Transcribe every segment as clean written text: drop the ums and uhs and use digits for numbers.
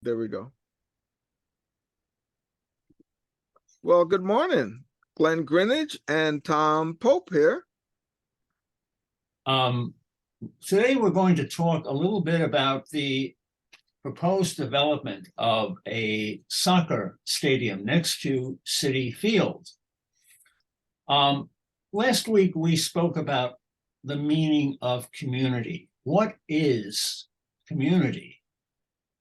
There we go. Well, good morning. Glenn Greenwich and Tom Pope here. Today we're going to talk a little bit about the proposed development of a soccer stadium next to Citi Field. Last week we spoke about the meaning of community. What is community?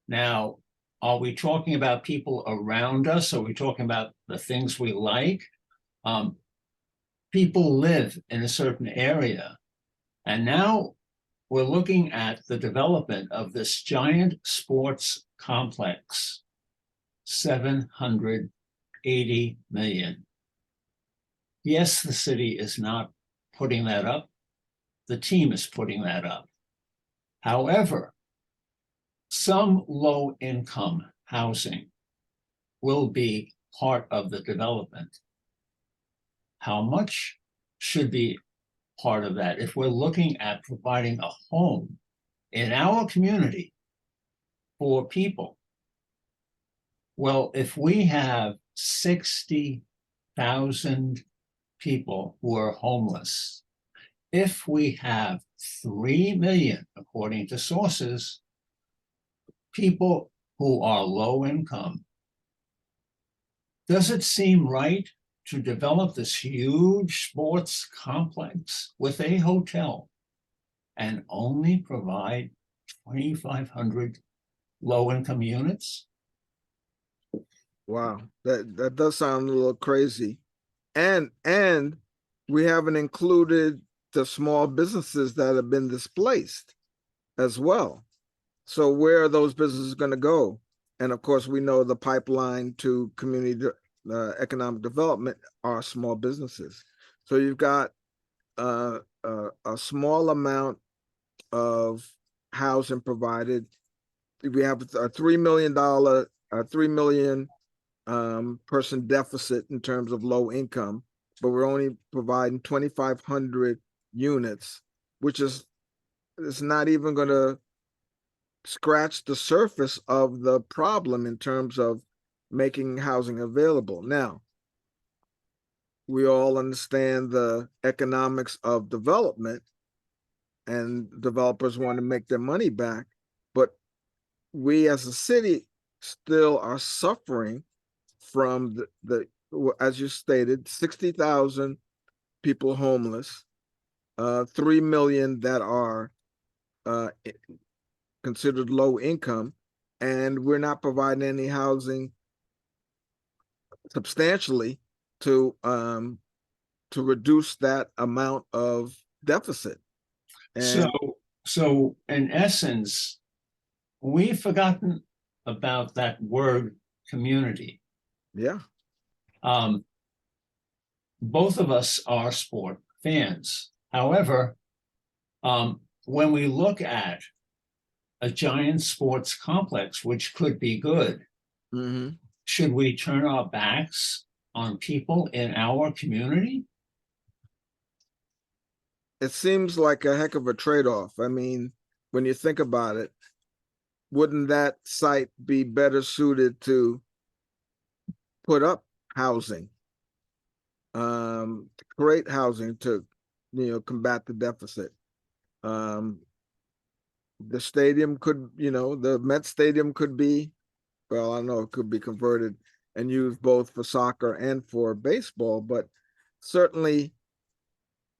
Now, are we talking about people around us? Are we talking about the things we like? People live in a certain area, and now we're looking at the development of this giant sports complex, 780 million. Yes, the city is not putting that up. The team is putting that up. However, some low-income housing will be part of the development. How much should be part of that if we're looking at providing a home in our community for people? Well, if we have 60,000 people who are homeless, if we have 3 million, according to sources, people who are low income, does it seem right to develop this huge sports complex with a hotel and only provide 2,500 low-income units? Wow, that does sound a little crazy. And we haven't included the small businesses that have been displaced as well. So where are those businesses going to go? And of course, we know the pipeline to community economic development are small businesses. So you've got a small amount of housing provided. We have a $3 million person deficit in terms of low income, but we're only providing 2,500 units, which is not even going to scratch the surface of the problem in terms of making housing available. Now, we all understand the economics of development, and developers want to make their money back, but we as a city still are suffering from the as you stated, 60,000 people homeless, 3 million that are considered low income, and we're not providing any housing substantially to reduce that amount of deficit. And so in essence, we've forgotten about that word community. Yeah. Both of us are sport fans. However, when we look at a giant sports complex, which could be good, should we turn our backs on people in our community? It seems like a heck of a trade-off. I mean, when you think about it, wouldn't that site be better suited to put up housing, create housing to, combat the deficit? The stadium could, the Met Stadium could be, well, I don't know, it could be converted and used both for soccer and for baseball, but certainly,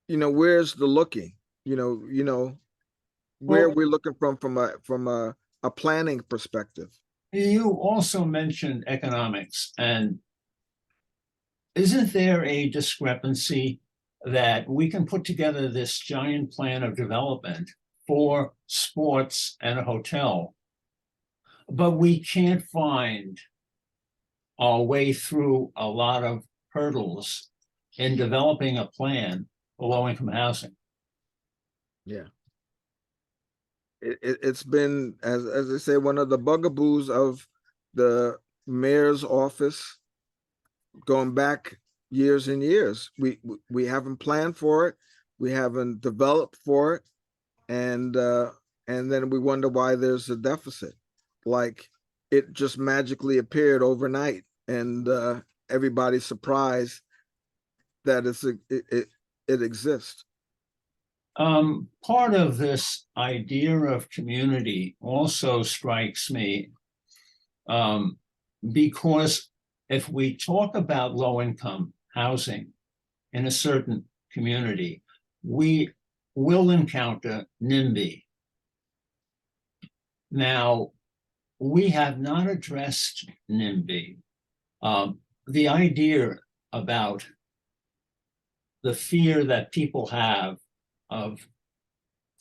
where's the looking? Where we're looking from a planning perspective. You also mentioned economics, and isn't there a discrepancy that we can put together this giant plan of development for sports and a hotel, but we can't find our way through a lot of hurdles in developing a plan for low-income housing? Yeah. It's been, as I say, one of the bugaboos of the mayor's office going back years and years. We haven't planned for it, we haven't developed for it, and then we wonder why there's a deficit. Like it just magically appeared overnight, and everybody's surprised that it exists. Part of this idea of community also strikes me, because if we talk about low-income housing in a certain community, we will encounter NIMBY. Now, we have not addressed NIMBY. The idea about the fear that people have of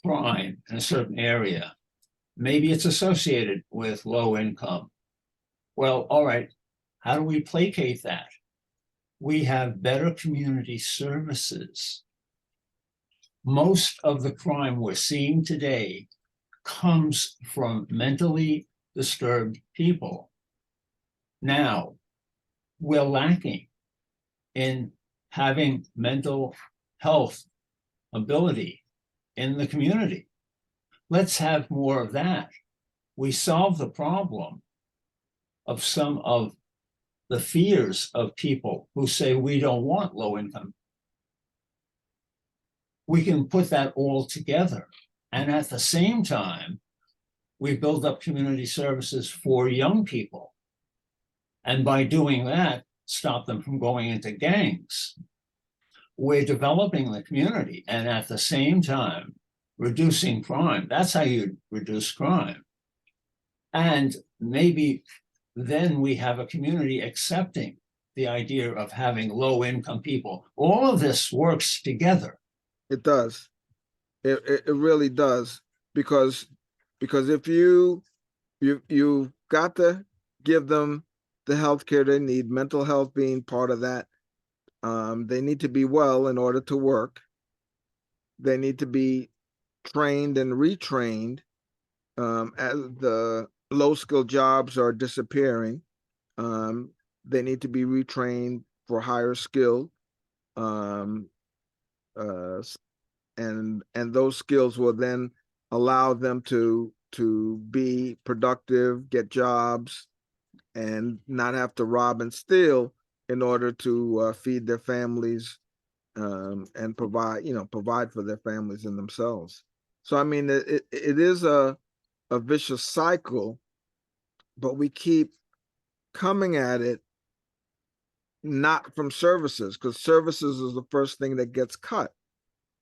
crime in a certain area, maybe it's associated with low income. Well, all right, how do we placate that? We have better community services. Most of the crime we're seeing today comes from mentally disturbed people. Now, we're lacking in having mental health ability in the community. Let's have more of that. We solve the problem of some of the fears of people who say we don't want low income. We can put that all together. And at the same time, we build up community services for young people. And by doing that, stop them from going into gangs. We're developing the community and at the same time, reducing crime. That's how you reduce crime. And maybe then we have a community accepting the idea of having low-income people. All of this works together. It does. It really does, because if you've got to give them the health care they need, mental health being part of that. They need to be well in order to work. They need to be trained and retrained as the low-skill jobs are disappearing. They need to be retrained for higher skill, and those skills will then allow them to be productive, get jobs, and not have to rob and steal in order to feed their families, and provide for their families and themselves. So I mean, it is a vicious cycle, but we keep coming at it not from services, because services is the first thing that gets cut.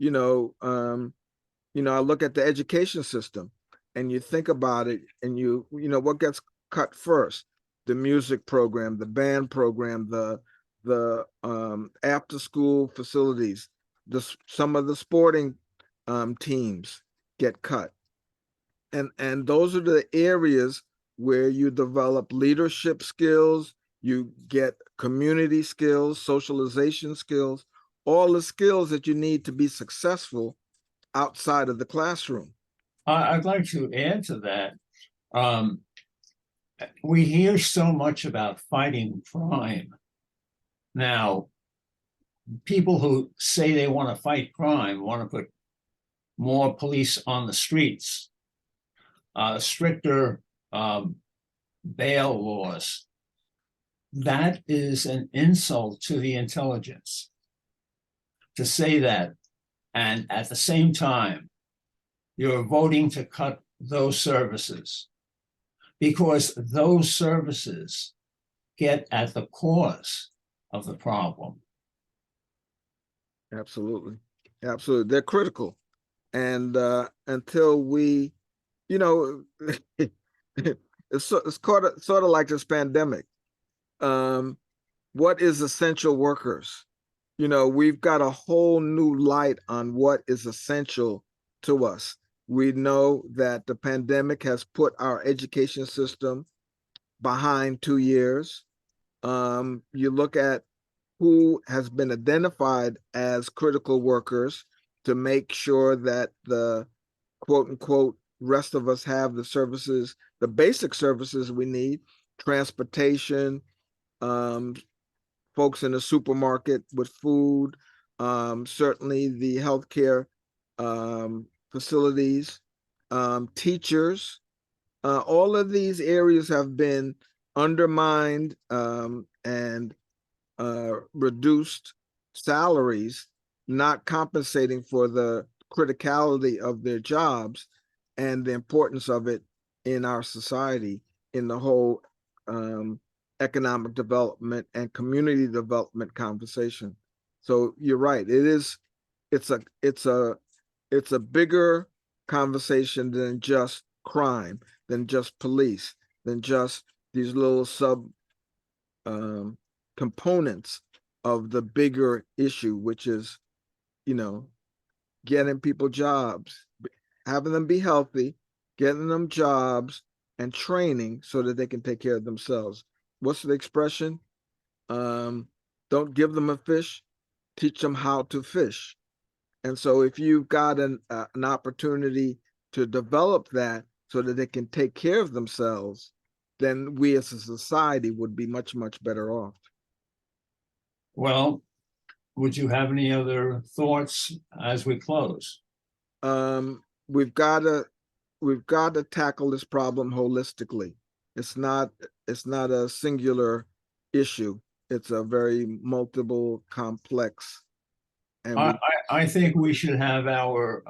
I look at the education system, and you think about it, and what gets cut first? The music program, the band program, the after school facilities, some of the sporting teams get cut, and those are the areas where you develop leadership skills, you get community skills, socialization skills, all the skills that you need to be successful outside of the classroom. I'd like to add to that. We hear so much about fighting crime. Now, people who say they want to fight crime want to put more police on the streets, stricter bail laws. That is an insult to the intelligence to say that. And at the same time, you're voting to cut those services, because those services get at the cause of the problem. Absolutely. They're critical. And until we, it's sort of like this pandemic. What is essential workers? We've got a whole new light on what is essential to us. We know that the pandemic has put our education system behind 2 years. You look at who has been identified as critical workers to make sure that the quote unquote rest of us have the services, the basic services we need: transportation, folks in the supermarket with food, certainly the healthcare facilities, teachers, All of these areas have been undermined and reduced salaries, not compensating for the criticality of their jobs and the importance of it in our society, in the whole economic development and community development conversation. So you're right. It's a bigger conversation than just crime, than just police, than just these little sub components of the bigger issue, which is, getting people jobs, having them be healthy, getting them jobs and training so that they can take care of themselves. What's the expression? Don't give them a fish, teach them how to fish. And so if you've got an opportunity to develop that so that they can take care of themselves, then we as a society would be much, much better off. Well, would you have any other thoughts as we close? We've got to tackle this problem holistically. It's not a singular issue. It's a very multiple, complex. And I think we should have our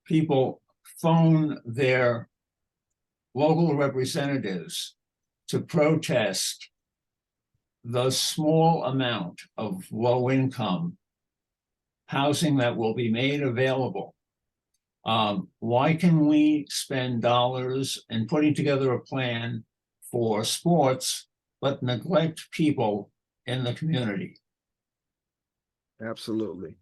people phone their local representatives to protest the small amount of low income housing that will be made available. Why can we spend dollars in putting together a plan for sports, but neglect people in the community? absolutely.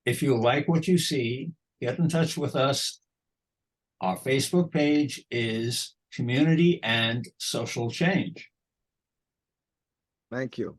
If you like what you see, get in touch with us. Our Facebook page is Community and Social Change. Thank you.